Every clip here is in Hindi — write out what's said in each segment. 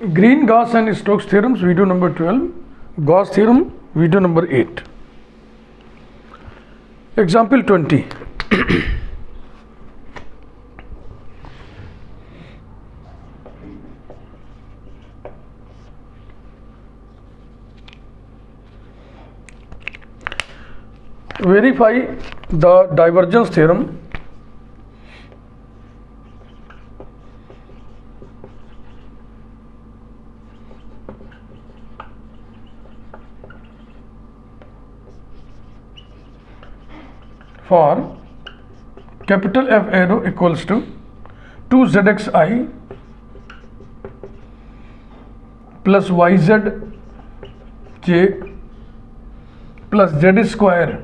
Green, Gauss and Stokes theorems, video number 12. Gauss theorem, video number 8. Example 20. Verify the divergence theorem for capital F arrow equals to 2zxi plus yzj plus z square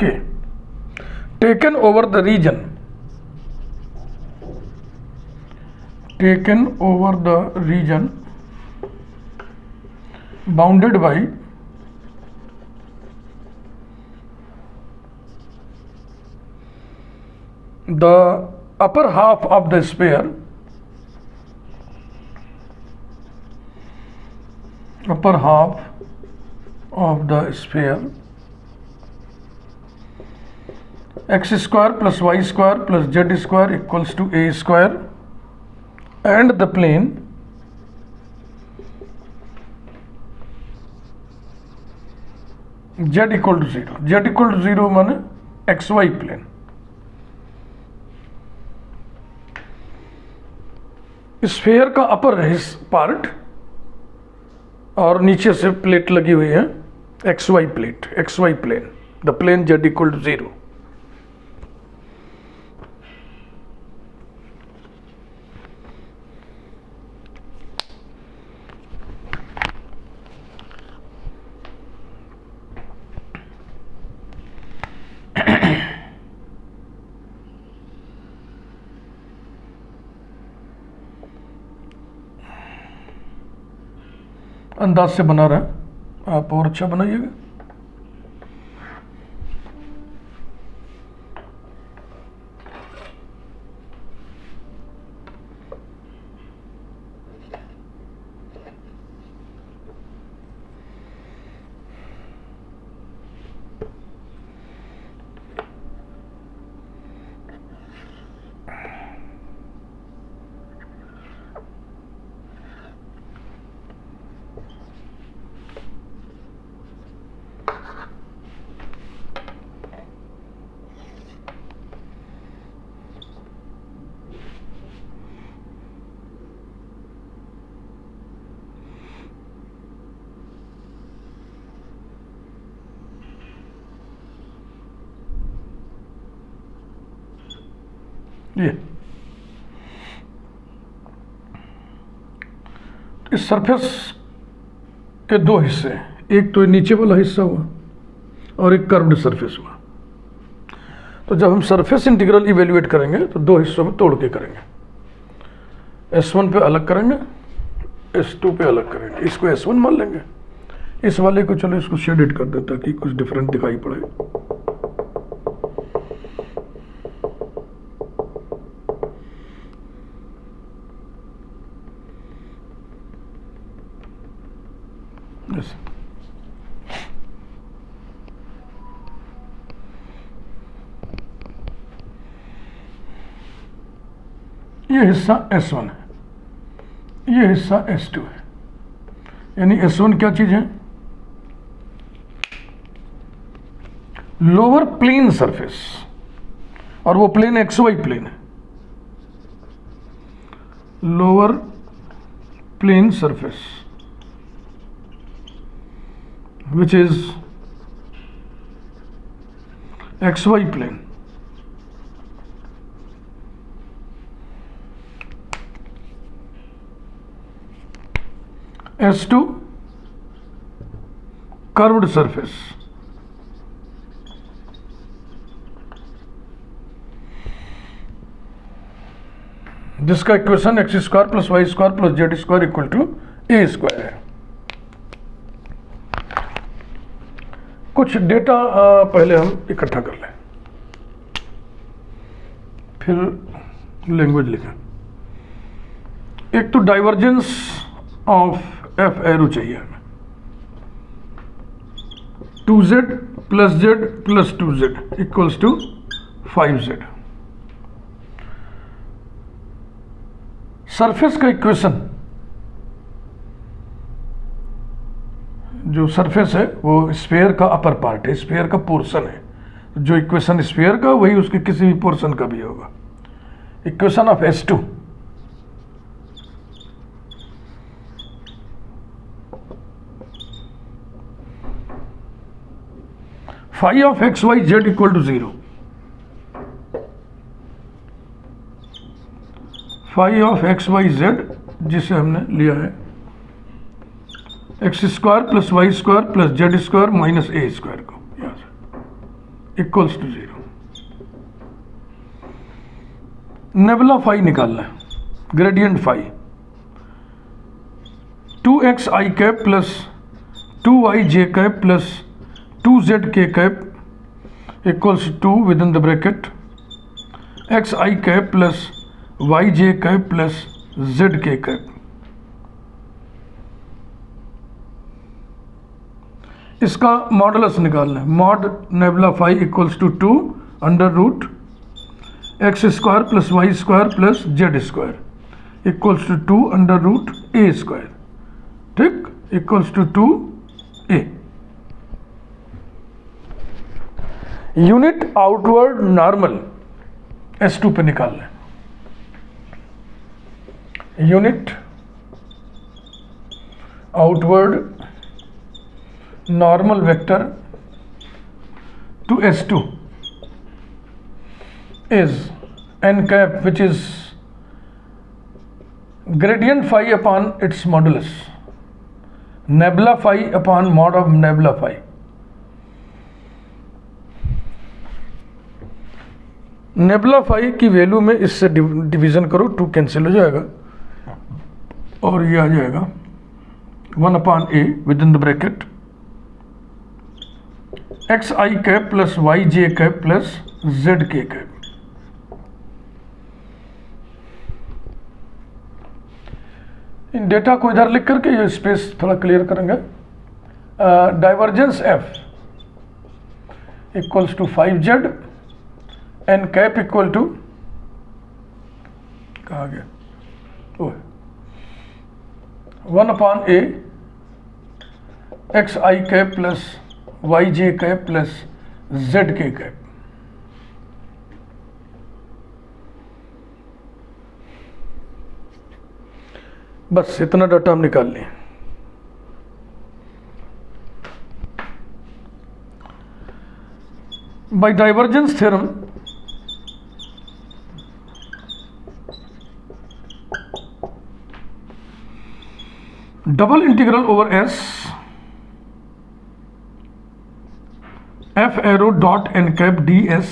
k taken over the region bounded by the upper half of the sphere x square plus y square plus z square equals to a square, and the plane z equal to 0. z equal to 0 माने xy प्लेन. स्फीयर का अपर पार्ट और नीचे से प्लेट लगी हुई है XY plane, the plane z equal to 0. अंदाज से बना रहा है, आप और अच्छा बनाइएगा. ये इस सरफेस के दो हिस्से, एक तो नीचे वाला हिस्सा हुआ और एक कर्व्ड सरफेस हुआ. तो जब हम सरफेस इंटीग्रल इवेल्युएट करेंगे तो दो हिस्सों में तोड़ के करेंगे. S1 पे अलग करेंगे, S2 पे अलग करेंगे. इसको S1 मान लेंगे, इस वाले को चलो इसको शेडेड कर देता कि कुछ डिफरेंट दिखाई पड़े. ये हिस्सा S1 है, ये हिस्सा S2 है. यानी S1 क्या चीज है? लोअर प्लेन सरफेस, और वो प्लेन XY प्लेन है. Lower plane surface which is XY plane. S2 curved surface. जिसका equation x square plus y square plus z square equal to a square है. कुछ डेटा पहले हम इकट्ठा कर लें, फिर लैंग्वेज लिखें. एक तो डाइवर्जेंस ऑफ एफ एरो चाहिए हमें, 2z plus z plus 2z equals to 5z। Surface का इक्वेशन, जो सरफेस है वो स्फीयर का अपर पार्ट है, स्फीयर का पोर्शन है। जो इक्वेशन स्फीयर का वही उसके किसी भी पोर्शन का भी होगा। Equation of S2, phi of x y z equal to 0, phi of x y z जिसे हमने लिया है x square plus y square plus z square minus a square को यहां से इक्वल्स टू 0। नेबुला फाई निकालना है, gradient phi 2x i cap plus 2y j cap plus 2z k cap equals to with in the bracket x i cap plus y j cap plus z k cap. इसका मॉडुलस निकालना है, mod nabla phi equals to 2 under root x square plus y square plus z square equals to 2 under root a square, ठीक, equals to 2a। Unit outward normal S2 पे निकालना है, unit outward normal vector to S2 is n cap, which is gradient phi upon its modulus, nebula phi upon mod of nebula phi। Nebula phi की वैल्यू में इससे डिवीजन करो, 2 कैंसिल हो जाएगा और ये आ जाएगा 1/a with in the bracket x i cap plus y j cap plus z k cap. इन डेटा को इधर लिख करके ये स्पेस थोड़ा क्लियर करेंगे। Divergence f equals to 5z n cap equal to, कहा गया 1/a x i cap plus y j cap plus z k cap. बस इतना डाटा हम निकाल लें। By divergence theorem double integral over s f arrow dot n cap ds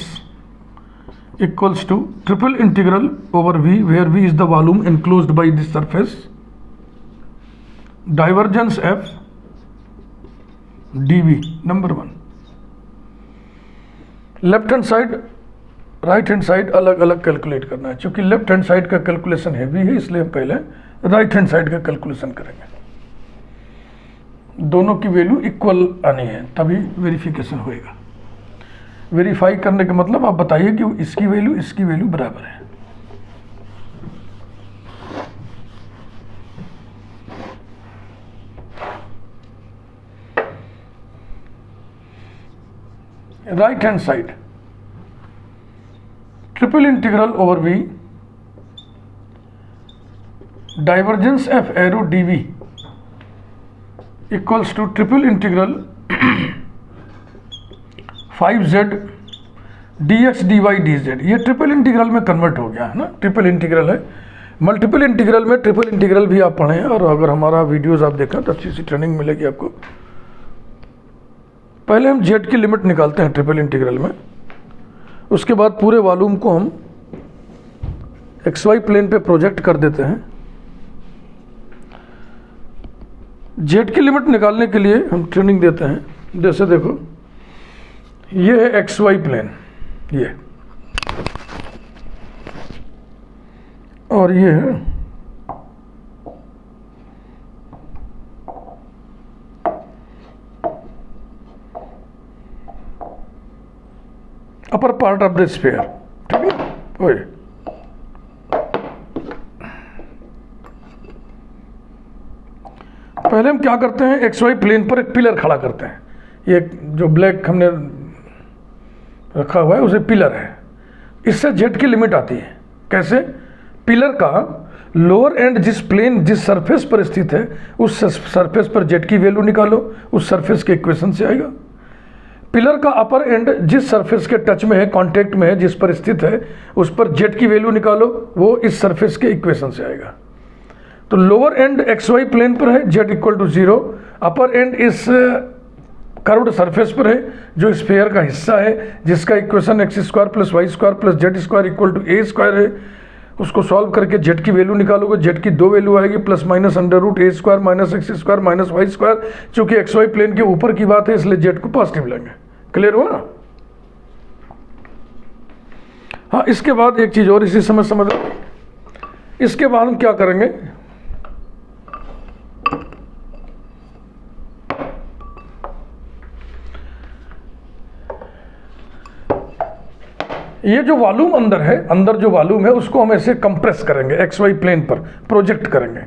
equals to triple integral over v, where v is the volume enclosed by this surface, divergence f dv। Number 1, left hand side right hand side अलग अलग कैलकुलेट करना है। चूंकि लेफ्ट हैंड साइड का कैलकुलेशन हैवी है इसलिए हम पहले राइट हैंड साइड का कैलकुलेशन करेंगे। दोनों की वैल्यू इक्वल आनी है तभी वेरिफिकेशन होएगा। वेरीफाई करने का मतलब आप बताइए कि इसकी वैल्यू बराबर है। Right hand side triple integral over v divergence F arrow dv equals to triple integral 5z dx dy dz। ये ट्रिपल इंटीग्रल में कन्वर्ट हो गया है ना, ट्रिपल इंटीग्रल है। मल्टीपल इंटीग्रल में ट्रिपल इंटीग्रल भी आप पढ़ें और अगर हमारा वीडियोस आप देखें तो अच्छी सी ट्रेनिंग मिलेगी आपको। पहले हम z की लिमिट निकालते हैं ट्रिपल इंटीग्रल में, उसके बाद पूरे वॉल्यूम को हम xy प्लेन पे प्रोजेक्ट कर देते हैं। z की लिमिट निकालने के लिए हम ट्रेनिंग देते हैं। जैसे देखो ये है xy प्लेन, ये और ये है upper part of the sphere, ठीक है वही। पहले हम क्या करते हैं, एक्स वाई प्लेन पर एक पिलर खड़ा करते हैं। ये जो ब्लैक हमने रखा हुआ है उसे पिलर है। इससे जेट की लिमिट आती है। कैसे? पिलर का लोअर एंड जिस प्लेन जिस सरफेस पर स्थित है उस सरफेस पर जेट की वैल्यू निकालो, उस सरफेस के इक्वेशन से आएगा। पिलर का अपर एंड जिस सरफेस के टच में है, कांटेक्ट में है, जिस पर स्थित है, उस पर जेट की वैल्यू निकालो, वो इस सरफेस के इक्वेशन से आएगा। तो lower end x y plane पर है, z equal to 0। Upper end इस कर्व्ड सरफेस पर है जो स्फीयर का हिस्सा है, जिसका equation x square plus y square plus z square equal to a square है। उसको सॉल्व करके जेट की वैल्यू निकालोगे, जेट की दो वैल्यू आएगी, plus minus under root a square minus x square minus y square. चूंकि एक्स वाई प्लेन के ऊपर की बात है इसलिए जेट को पॉजिटिव लेंगे। क्लियर हुआ ना? हाँ, इसके बाद एक चीज और इसी समय समझ लो। इसके बाद हम क्या करेंगे, ये जो वॉल्यूम अंदर है, अंदर जो वॉल्यूम है उसको हम ऐसे कंप्रेस करेंगे, एक्स वाई प्लेन पर प्रोजेक्ट करेंगे।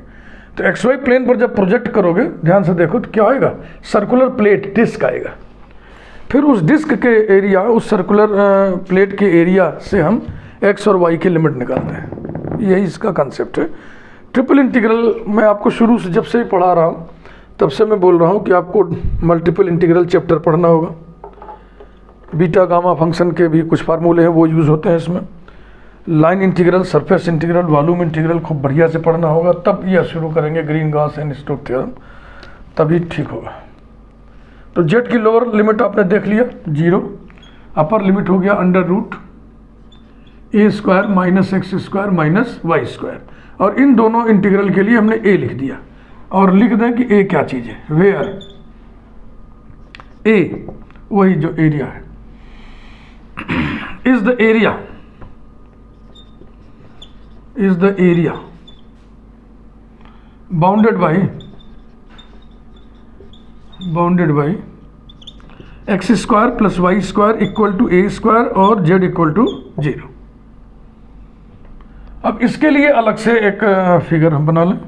तो एक्स वाई प्लेन पर जब प्रोजेक्ट करोगे, ध्यान से देखो तो क्या आएगा, सर्कुलर प्लेट डिस्क आएगा। फिर उस डिस्क के एरिया, उस सर्कुलर प्लेट के एरिया से हम एक्स और वाई की लिमिट निकालते हैं। यही इसका कंसेप्ट है। ट्रिपल इंटीग्रल मैं आपको शुरू से जब से ही पढ़ा रहा हूँ तब से मैं बोल रहा हूँ कि आपको मल्टीपल इंटीग्रल चैप्टर पढ़ना होगा। बीटा गामा फंक्शन के भी कुछ फार्मूले हैं वो यूज़ होते हैं इसमें। Line integral, surface integral, volume integral खूब बढ़िया से पढ़ना होगा, तब यह शुरू करेंगे green Gauss and Stokes theorem, तभी ठीक होगा। तो जेट की लोअर लिमिट आपने देख लिया 0, अपर लिमिट हो गया under root a square minus x square minus y square. और इन दोनों इंटीग्रल के लिए हमने ए लिख दिया और लिख दें कि ए क्या चीज़ है, वेयर ए वही जो एरिया है, is the area bounded by x square plus y square equal to a square और z इक्वल टू 0। अब इसके लिए अलग से एक फिगर हम बना लें,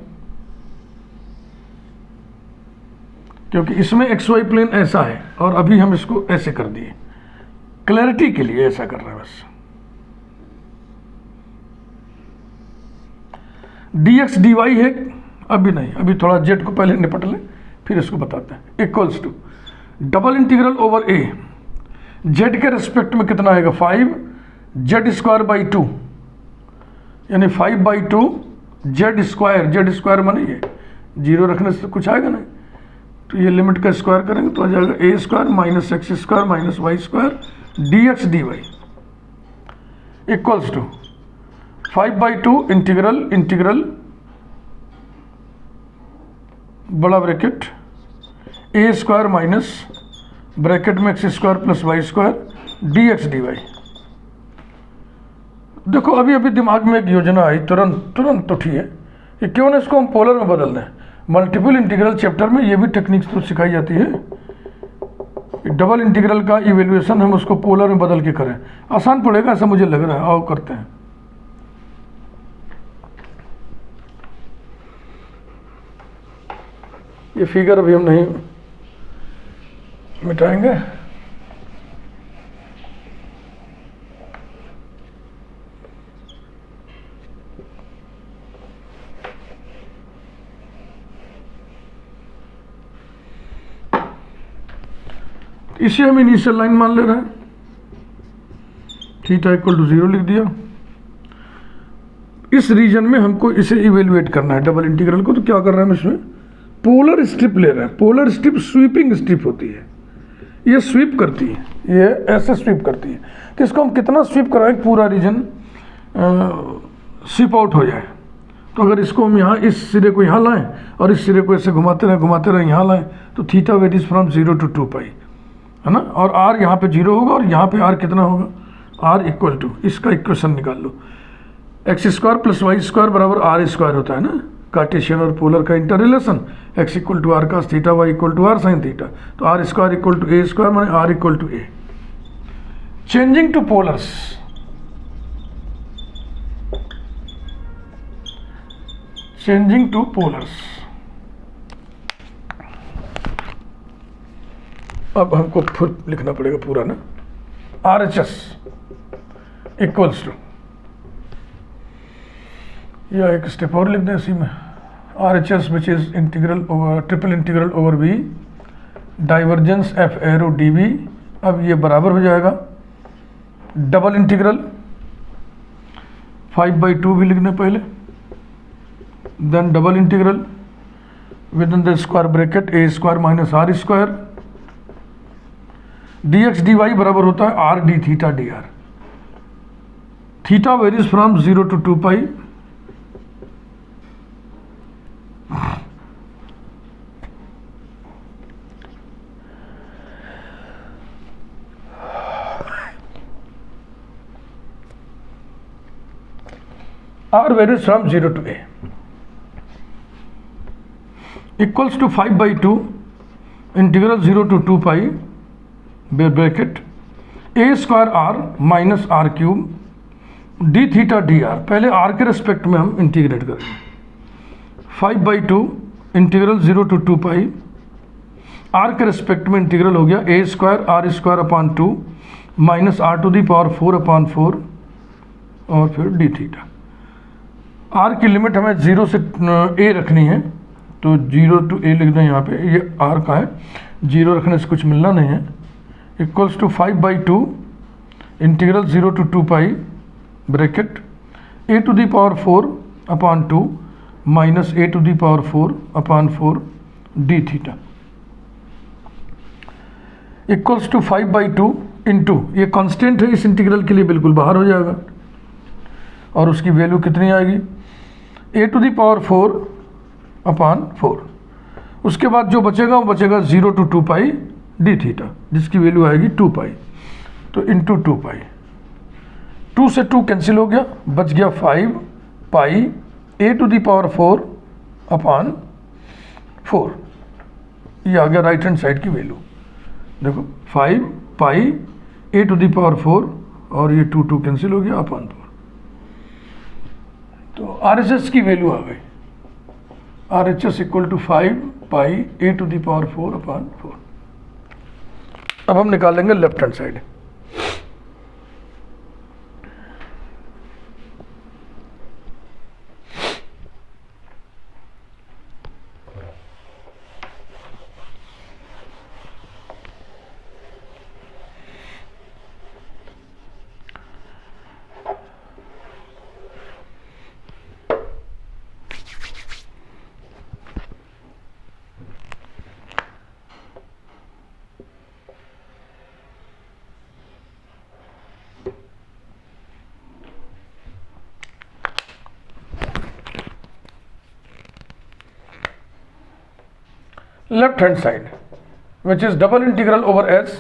क्योंकि इसमें एक्स वाई प्लेन ऐसा है और अभी हम इसको ऐसे कर दिए, क्लैरिटी के लिए ऐसा कर रहे हैं बस। dx dy है, अभी नहीं, अभी थोड़ा जेड को पहले निपट लें फिर इसको बताते हैं। Equals to double integral over a, z के रेस्पेक्ट में कितना आएगा 5 जेड स्क्वायर बाई 2, यानी 5/2 जेड स्क्वायर माने ये 0 रखने से कुछ आएगा नहीं, तो ये लिमिट का स्क्वायर करेंगे तो आ जाएगा a square minus x square minus y square dx dy equals to 5/2 integral बड़ा bracket a square minus bracket में x square plus y square dx dy। देखो अभी अभी दिमाग में एक योजना आई, तुरंत उठी है कि क्यों ना इसको हम पोलर में बदल दें। मल्टीपल इंटीग्रल चैप्टर में ये भी टेक्निक्स तो सिखाई जाती है। डबल इंटीग्रल का इवेल्युएशन हम उसको पोलर में बदल के करें, आसान पड़ेगा ऐसा मुझे लग रहा है। आओ करते हैं। ये फिगर अभी हम नहीं मिटाएंगे, इसे हम इनिशियल लाइन मान ले रहे हैं, थीटा इक्वल टू 0 लिख दिया। इस रीजन में हमको इसे इवेल्युएट करना है डबल इंटीग्रल को, तो क्या कर रहे हैं हम इसमें पोलर स्ट्रिप ले रहे हैं। पोलर स्ट्रिप स्वीपिंग स्ट्रिप होती है, ये स्वीप करती है, ये ऐसे स्वीप करती है। तो इसको हम कितना स्वीप कराएं पूरा रीजन स्वीप आउट हो जाए। तो अगर इसको हम यहाँ इस सिरे को यहाँ लाएं और इस सिरे को ऐसे घुमाते रहे यहाँ लाएं तो थीटा वेरीज फ्रॉम 0 to 2 पाई, है ना। और आर यहाँ पे 0 होगा और यहाँ पे आर कितना होगा, आर इक्वल टू, इसका इक्वेशन निकाल लो, x square plus y square बराबर आर स्क्वायर होता है ना, कार्टेशियन और पोलर का inter relation, x equal to r cos theta y equal to r sine theta. तो r square equal to a square माने r equal to a. Changing to polars, changing to polars. अब हमको फिर लिखना पड़ेगा पूरा ना, RHS इक्वल्स टू, या एक स्टेप और लिख दें इसी में, RHS which is integral over triple integral over V divergence F arrow dV। अब ये बराबर हो जाएगा डबल इंटीग्रल 5/2 भी लिखने पहले, then double integral with in the square bracket a square minus r square dx dy बराबर होता है r d theta dr। Theta varies from 0 to 2 पाई, r varies from 0 to a equals to 5/2 integral 0 to 2 pi bracket a square r minus r cube d theta dr। पहले r के रेस्पेक्ट में हम इंटीग्रेट करेंगे, 5/2 इंटीग्रल 0 to 2 pi, r के रेस्पेक्ट में इंटीग्रल हो गया a square r square upon 2 minus r to the power 4/4 और फिर d थीटा। r की लिमिट हमें 0 से a रखनी है, तो 0 to a लिख दें यहाँ पे, ये r का है, 0 रखने से कुछ मिलना नहीं है, equals to 5/2 integral 0 to 2 pi bracket a to the power 4/2 minus a to the power 4/4 d theta equals to 5/2 into, ये कांस्टेंट है इस इंटीग्रल के लिए बिल्कुल बाहर हो जाएगा, और उसकी वैल्यू कितनी आएगी a टू दी पावर 4/4। उसके बाद जो बचेगा वो बचेगा 0 to 2 पाई d थीटा, जिसकी वैल्यू आएगी 2 पाई, तो इंटू 2 पाई, 2 से 2 कैंसिल हो गया, बच गया 5 pi a to the power 4/4। ये आ गया राइट हैंड साइड की वैल्यू, देखो 5 pi a to the power 4 और ये 2 कैंसिल हो गया अपॉन 4, तो RHS की वैल्यू आ गई, RHS equal to 5 pi a to the power 4/4। अब हम निकालेंगे left hand side, left hand side which is double integral over s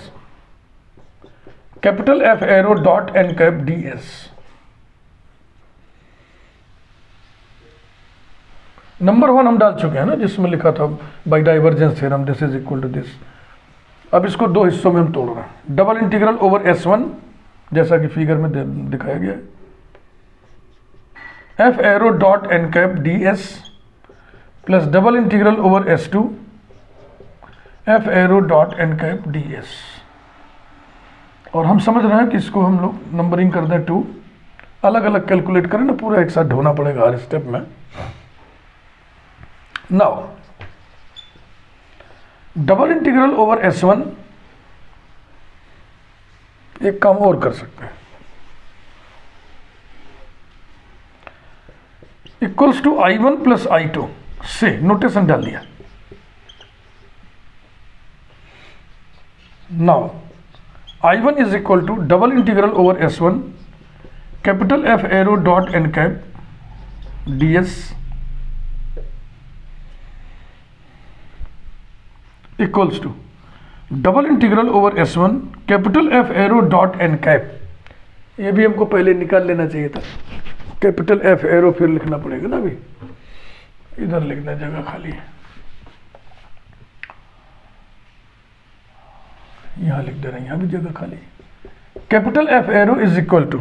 capital F arrow dot n cap ds। Number 1 हम डाल चुके हैं ना, जिसमें लिखा था by divergence theorem this is equal to this. अब इसको दो हिस्सों में हम तोड़ रहे हैं, डबल इंटीग्रल ओवर s1 जैसा कि फिगर में दिखाया गया है, F arrow dot n cap ds plus double integral over s2 F arrow dot n cap ds। और हम समझ रहे हैं कि इसको हम लोग नंबरिंग कर दें 2, अलग अलग कैलकुलेट करें ना, पूरा एक साथ ढोना पड़ेगा हर स्टेप में। Now double integral over s1, एक काम और कर सकते हैं, equals to I1 plus I2 से नोटेशन डाल दिया। Now I1 is equal to double integral over s1 capital F arrow dot n cap ds equals to double integral over s1 capital F arrow dot n cap. ये भी हमको पहले निकाल लेना चाहिए था, कैपिटल F एरो फिर लिखना पड़ेगा ना, अभी इधर लिखना जगह खाली है, यहाँ लिख दे रहे हैं, यहाँ भी जगह खाली, capital F arrow is equal to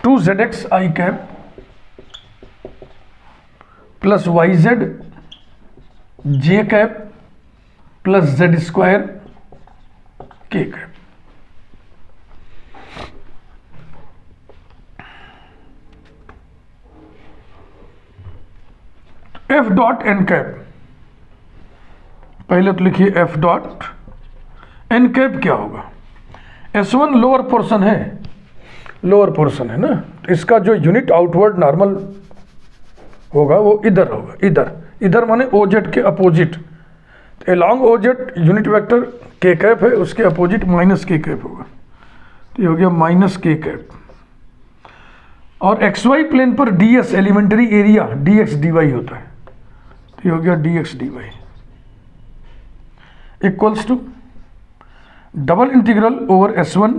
2zx i cap plus y z j cap plus z square k cap. F dot n cap, पहले तो लिखिए एफ डॉट एन कैप क्या होगा। S1 लोअर पोर्शन है, लोअर पोर्शन है ना, तो इसका जो यूनिट आउटवर्ड नॉर्मल होगा वो इधर होगा, इधर इधर माने ओजेड के अपोजिट। तो एलॉन्ग ओजेड यूनिट वेक्टर के कैप है, उसके अपोजिट माइनस के कैप होगा, तो ये हो गया माइनस के कैप। और XY प्लेन पर DS elementary area dx dy होता है, तो ये हो गया dx dy equals to double integral over S1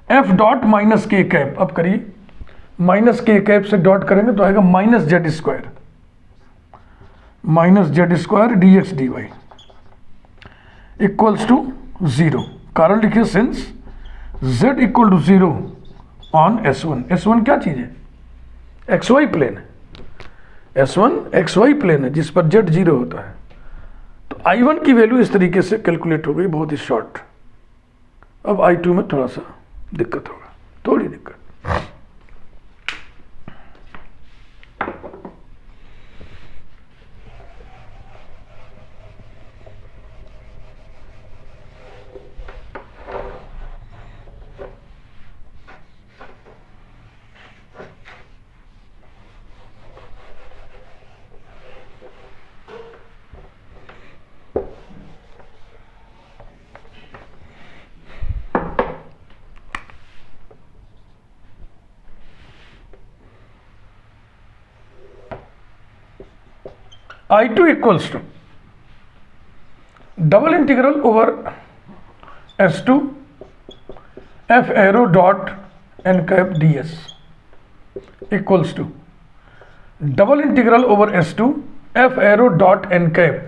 F dot minus k cap. अब करिए, माइनस के कैप से डॉट करेंगे तो आएगा minus z square, minus z square dx dy equals to 0। कारण लिखिए since z equal to 0 on S1। S1 क्या चीज है? XY प्लेन है। S1 XY प्लेन है जिस पर z 0 होता है। तो I1 की वैल्यू इस तरीके से कैलकुलेट हो गई, बहुत ही शॉर्ट। अब I2 में थोड़ा सा दिक्कत होगा, थोड़ी दिक्कत। I2 equals to double integral over S2 F arrow dot n cap ds equals to double integral over S2 F arrow dot n cap।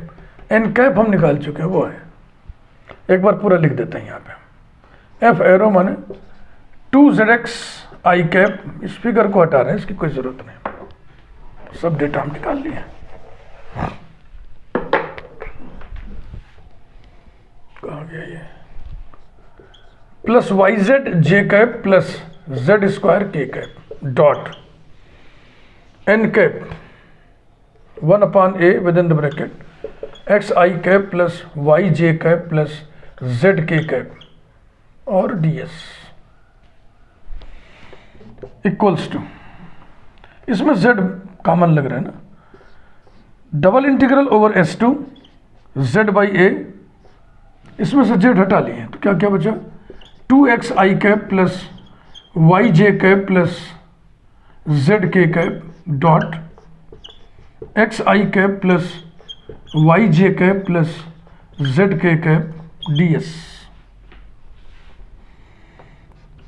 n cap हम निकाल चुके हैं, वो है, एक बार पूरा लिख देते हैं यहाँ पे। F arrow माने 2zx i cap, इस फिगर को हटा रहे हैं, इसकी कोई जरूरत नहीं, सब डेटा हम निकाल लिए। कहाँ गया ये? Plus y z j cap plus z square k cap dot n cap 1/a with in the bracket x i cap plus y j cap plus z k cap और ds इक्वल्स टू, इसमें z कॉमन लग रहा है ना, double integral over S2 z by a, इसमें से z हटा लिए तो क्या क्या बचा? 2x i cap plus y j cap plus z k cap dot x i cap plus y j cap plus z k cap ds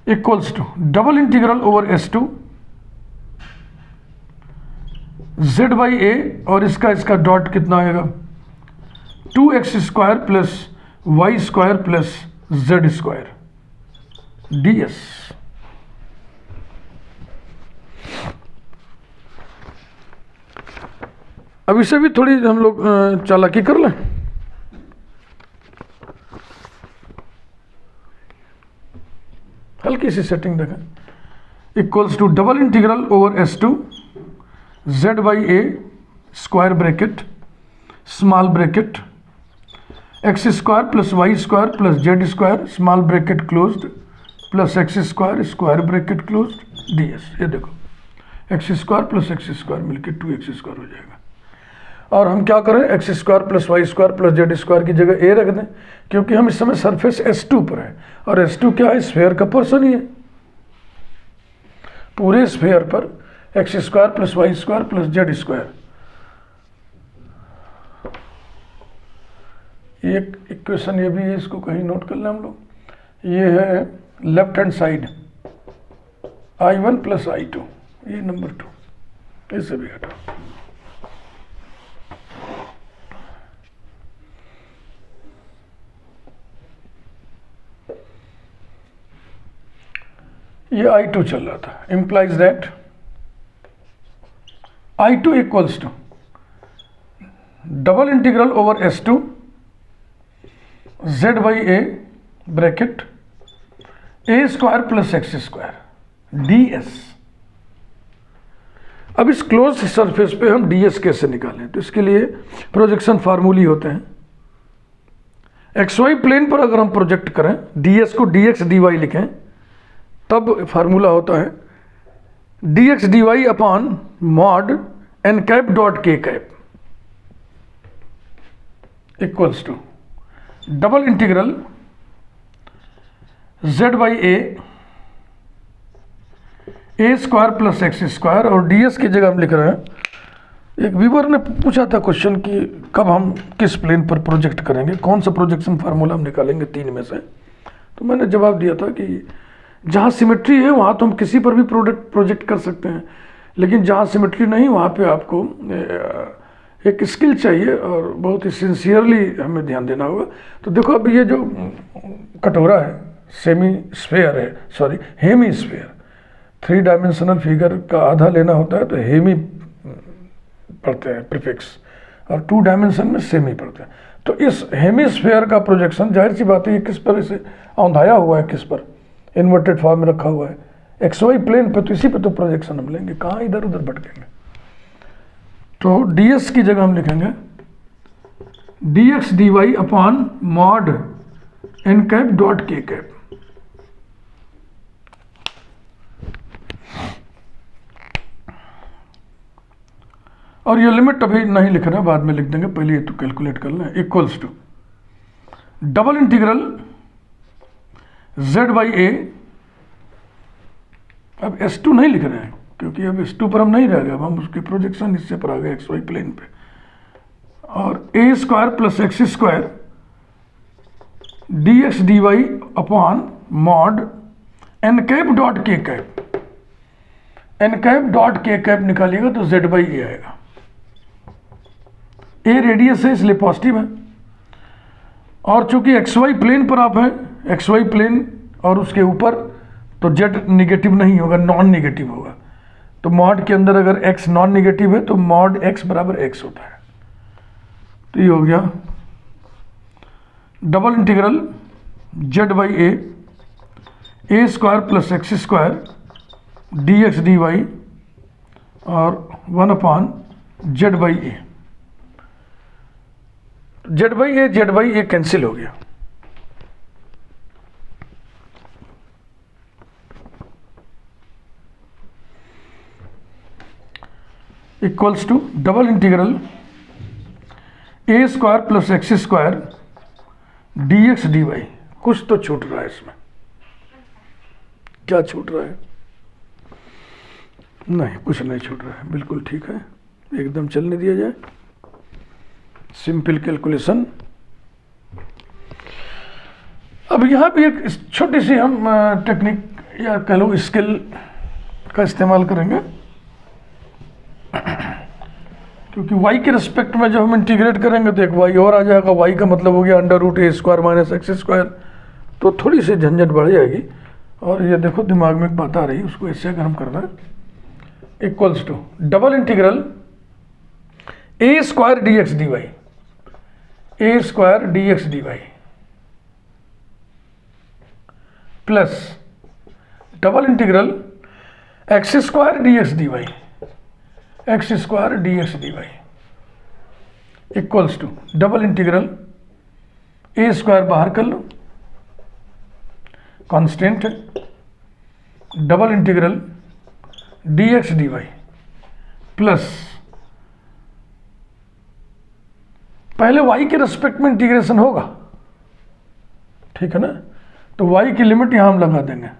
equals to double integral over S2 z by a, और इसका डॉट कितना आएगा? 2x square plus y square plus z square ds। अब इसे भी थोड़ी हम लोग चालाकी कर लें। हल्की सी सेटिंग देखें। Equals to double integral over S2 z by a square bracket small bracket x square plus y square plus z square small bracket closed plus x square square bracket closed ds। ये देखो x square plus x square मिलकर 2x स्क्वायर हो जाएगा। और हम क्या करें, x square plus y square plus z square की जगह a रख दें, क्योंकि हम इस समय सरफेस S2 पर है, और S2 क्या है? स्फीयर का पोर्शन ही है। पूरे स्फीयर पर x square plus y square plus z square, एक इक्वेशन ये भी है, इसको कहीं नोट कर लें हम लोग। ये है left hand side I1 plus I2, ये नंबर 2, इसे भी हटाओ। ये I2 चल रहा था, implies that I2 equals to double integral over S2 Z by A bracket A square plus x square ds। अब इस क्लोज सरफेस पे हम ds कैसे निकालें? तो इसके लिए प्रोजेक्शन फार्मूली होते हैं। XY प्लेन पर अगर हम प्रोजेक्ट करें, ds को dx dy लिखें, तब फार्मूला होता है dx dy upon mod n cap dot k cap equals to double integral z by a square plus x square, और ds की जगह हम लिख रहे हैं, एक व्यूअर ने पूछा था क्वेश्चन कि कब हम किस प्लेन पर प्रोजेक्ट करेंगे, कौन सा प्रोजेक्शन फार्मूला हम निकालेंगे तीन में से। तो मैंने जवाब दिया था कि जहाँ सिमेट्री है वहाँ तो हम किसी पर भी प्रोजेक्ट कर सकते हैं, लेकिन जहाँ सिमेट्री नहीं वहाँ पे आपको एक स्किल चाहिए और बहुत ही सिंसियरली हमें ध्यान देना होगा। तो देखो अब ये जो कटोरा है सेमी स्फेयर है, sorry hemi sphere, 3 dimensional figure का आधा लेना होता है तो हेमी पढ़ते हैं प्रीफिक्स, और 2 डायमेंशन में सेमी पढ़ते हैं। तो इस हेमी स्फेयर का प्रोजेक्शन जाहिर सी बात है ये किस पर इसे औंधाया हुआ है, किस पर इन्वर्टेड फॉर्म में रखा हुआ है, XY प्लेन पे, तो इसी पे तो प्रोजेक्शन हम लेंगे, कहाँ इधर उधर भटकेंगे। तो ds की जगह हम लिखेंगे dx dy upon mod n cap dot k cap. और ये लिमिट अभी नहीं लिख रहे हैं, बाद में लिख देंगे, पहले ये तो कैलकुलेट कर लें। Equals to double integral z by a, अब S2 नहीं लिख रहे हैं क्योंकि अब S2 पर हम नहीं रह गए, अब हम उसके प्रोजेक्शन हिस्से पर आ गए XY प्लेन पे, और a square plus x square dx dy upon mod n cap dot k cap. N cap dot k cap निकालिएगा तो z बाई ए आएगा। ए रेडियस है इसलिए पॉजिटिव है, और चूंकि XY प्लेन पर आप हैं, XY प्लेन और उसके ऊपर, तो z निगेटिव नहीं होगा, नॉन निगेटिव होगा। तो मॉड के अंदर अगर x नॉन निगेटिव है तो मॉड x बराबर x होता है। तो ये हो गया double integral z by a square plus x square dx dy और 1 upon z by a. z by a cancel हो गया। Equals to double integral a square plus x square dx dy। कुछ तो छूट रहा है इसमें, क्या छूट रहा है? नहीं, कुछ नहीं छूट रहा है, बिल्कुल ठीक है, एकदम चलने दिया जाए। Simple calculation. अब यहाँ भी एक छोटी सी हम टेक्निक या कह लो स्किल का इस्तेमाल करेंगे, क्योंकि y के रिस्पेक्ट में जब हम इंटीग्रेट करेंगे तो एक y और आ जाएगा। y का मतलब हो गया under root a square minus x square, तो थोड़ी सी झंझट बढ़ जाएगी। और ये देखो दिमाग में एक बात आ रही है, उसको ऐसे अगर हम करना है, equals to double integral a square dx dy, a square dx dy plus double integral x square dx dy, x square dx dy equals to double integral a square बाहर कर लो, कांस्टेंट है, double integral dx dy plus पहले y के रेस्पेक्ट में इंटीग्रेशन होगा, ठीक है ना। तो y की लिमिट यहां हम लगा देंगे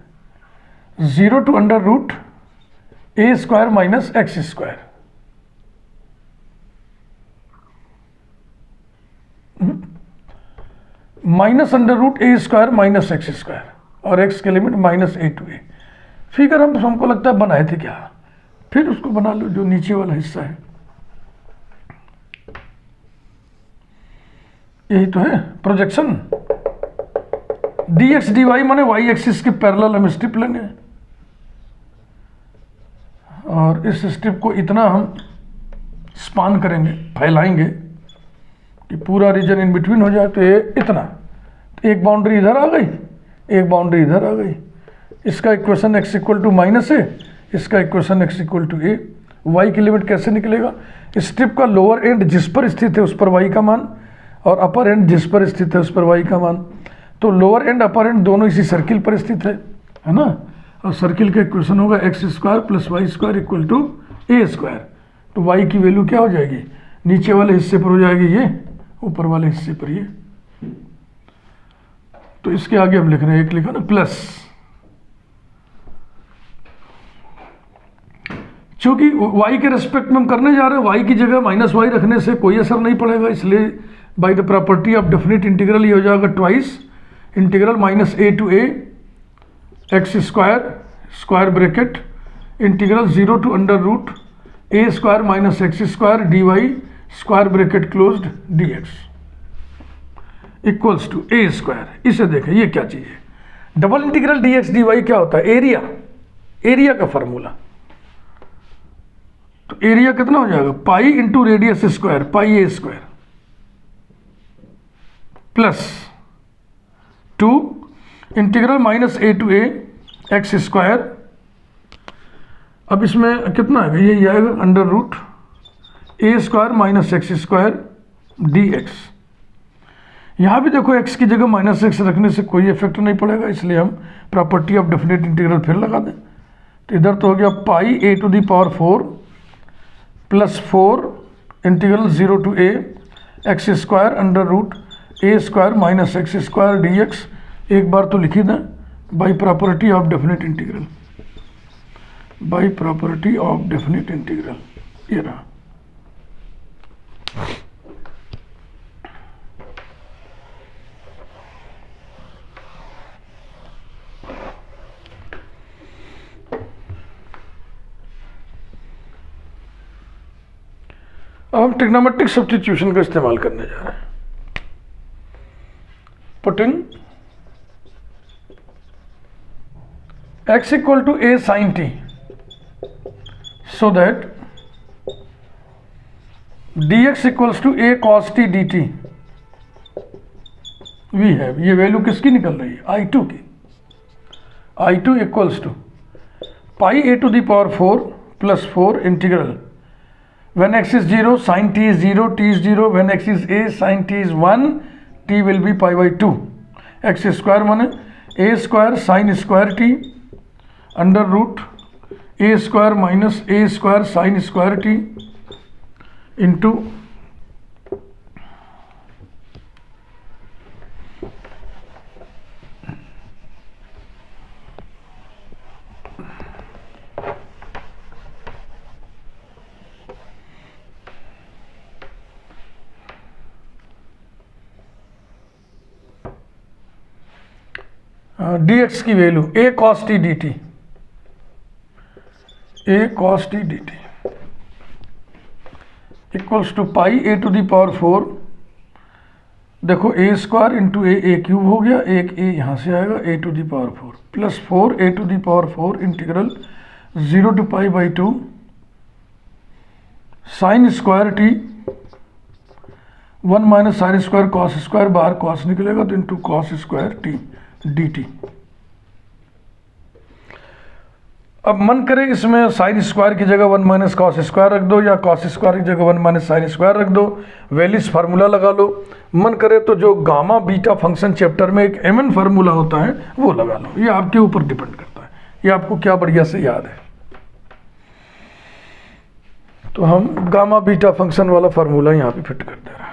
0 to under root a square minus x square, minus under root a square minus x square, और x की लिमिट minus a to a. Figure हमको लगता है बनाए थे क्या, फिर उसको बना लो जो नीचे वाला हिस्सा है, यही तो है प्रोजेक्शन। dx dy माने y एक्सिस के पैरेलल हम स्ट्रिप लेंगे, और इस स्ट्रिप को इतना हम स्पान करेंगे, फैलाएंगे कि पूरा रीजन इन बिटवीन हो जाए। तो ये इतना, तो एक बाउंड्री इधर आ गई, एक बाउंड्री इधर आ गई। इसका equation x equal to minus a, इसका equation x equal to a. y की लिमिट कैसे निकलेगा? स्ट्रिप का लोअर एंड जिस पर स्थित है उस पर y का मान, और अपर एंड जिस पर स्थित है उस पर y का मान। तो लोअर एंड अपर एंड दोनों इसी सर्किल पर स्थित है ना। और सर्किल का इक्वेशन होगा x square plus y square equal to a square. तो y की वैल्यू क्या हो जाएगी? नीचे वाले हिस्से पर हो जाएगी ये, ऊपर वाले हिस्से पर ये। तो इसके आगे हम लिख रहे हैं, एक लिखा ना प्लस, क्योंकि y के रेस्पेक्ट में हम करने जा रहे हैं, y की जगह माइनस वाई रखने से कोई असर नहीं पड़ेगा। इसलिए by the property of definite integral ये हो जाएगा twice integral minus a to a x square square bracket integral 0 to under root a square minus x square d y square bracket closed d x equals to a square. इसे देखें, ये क्या चीज़ है? Double integral d x d y क्या होता है? एरिया, एरिया का फॉर्मूला। तो एरिया कितना हो जाएगा? Pi into radius square, pi a square plus 2 integral minus a to a x square. अब इसमें कितना आएगा? ये आएगा under root a square minus x square d x. यहाँ भी देखो x की जगह माइनस एक्स रखने से कोई इफेक्ट नहीं पड़ेगा, इसलिए हम प्रॉपर्टी ऑफ डेफिनेट इंटीग्रल फिर लगा दें। तो इधर तो हो गया pi a to the power 4 plus 4 integral 0 to a x square under root a square minus x square d x. एक बार तो लिखी दें, by property of definite integral, by property of definite integral, ये रहा। अब हम ट्रिग्नोमेट्रिक सब्स्टिट्यूशन का इस्तेमाल करने जा रहे हैं। पुटिंग x इक्वल टू a sin t so that dx इक्वल्स टू a cos t dt we have, ये वैल्यू किसकी निकल रही है? I2 की। I2 equals to pi a to the power 4 plus 4 integral when x is 0 sin t is 0, t is 0, when x is a sin t is 1, t will be pi by 2। x square माने a स्क्वायर sine square t under root a square minus a square sine square t into dx की value a cos t dt, a cos t dt equals to pi a to the power 4। देखो a square into a cube हो गया, एक a यहाँ से आएगा a to the power 4 plus 4 a to the power 4 integral 0 to pi by 2 sign square t 1 minus sine square cos square, बाहर कॉस निकलेगा तो into cos square t dt। अब मन करे इसमें साइन स्क्वायर की जगह 1 माइनस कॉस स्क्वायर रख दो, या कॉस स्क्वायर की जगह 1 माइनस साइन स्क्वायर रख दो, वेलिस फार्मूला लगा लो। मन करे तो जो गामा बीटा फंक्शन चैप्टर में एक mn फार्मूला होता है वो लगा लो, ये आपके ऊपर डिपेंड करता है, ये आपको क्या बढ़िया से याद है। तो हम गामा बीटा फंक्शन वाला फार्मूला यहाँ पे फिट कर दे रहे हैं।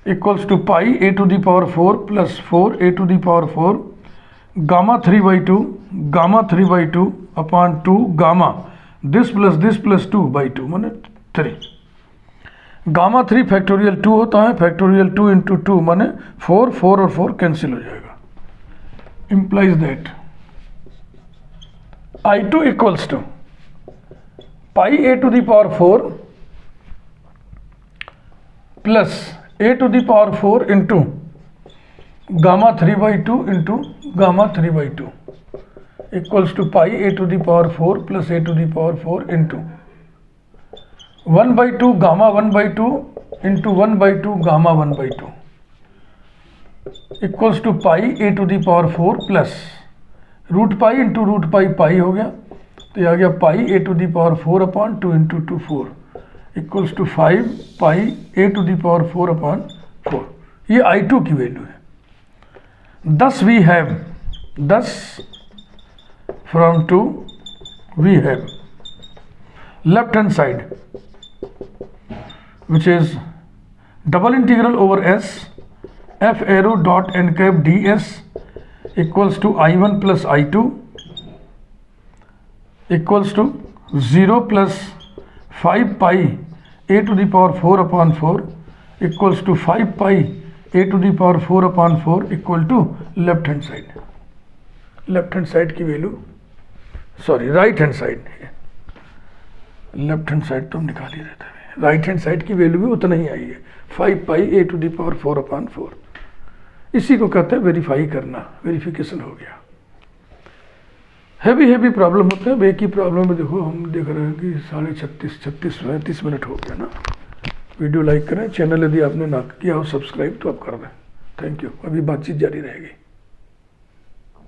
Equals to pi a to the power 4 plus 4 a to the power 4 gamma 3 by 2 gamma 3 by 2 upon 2 gamma this plus 2 by 2 माने 3। गामा 3 फैक्टोरियल 2 होता है, फैक्टोरियल 2 इंटू 2 माने 4, 4 और 4 कैंसिल हो जाएगा। Implies that I2 equals to pi a to the power 4 plus a to the power 4 into gamma 3 by 2 into gamma 3 by 2 equals to pi a to the power 4 plus a to the power 4 into 1/2 gamma 1/2 into 1/2 gamma 1/2 equals to pi a to the power 4 plus root pi into root pi pi हो गया, तो ये आ गया pi a to the power 4/2 into 2 4 equals to 5 pi a to the power 4/4। ये I2 की वैल्यू है। thus we have from 2 we have left hand side which is double integral over s f arrow dot n cap ds equals to I1 plus I2 equals to 0 plus 5 pi a to the power 4/4 equals to 5 pi a to the power 4/4 equal to left hand side की value, sorry right hand side, left hand side तो हम निकाल ही रहते हैं, राइट हैंड साइड की वैल्यू भी उतना ही आई है 5 pi a to the power 4/4। इसी को कहते हैं वेरीफाई करना, वेरिफिकेशन हो गया। हैवी प्रॉब्लम होते हैं। एक ही प्रॉब्लम में देखो हम देख रहे हैं कि 36 मिनट हो गया ना। वीडियो लाइक करें, चैनल यदि आपने ना किया हो सब्सक्राइब तो आप कर दें। Thank you. अभी बातचीत जारी रहेगी।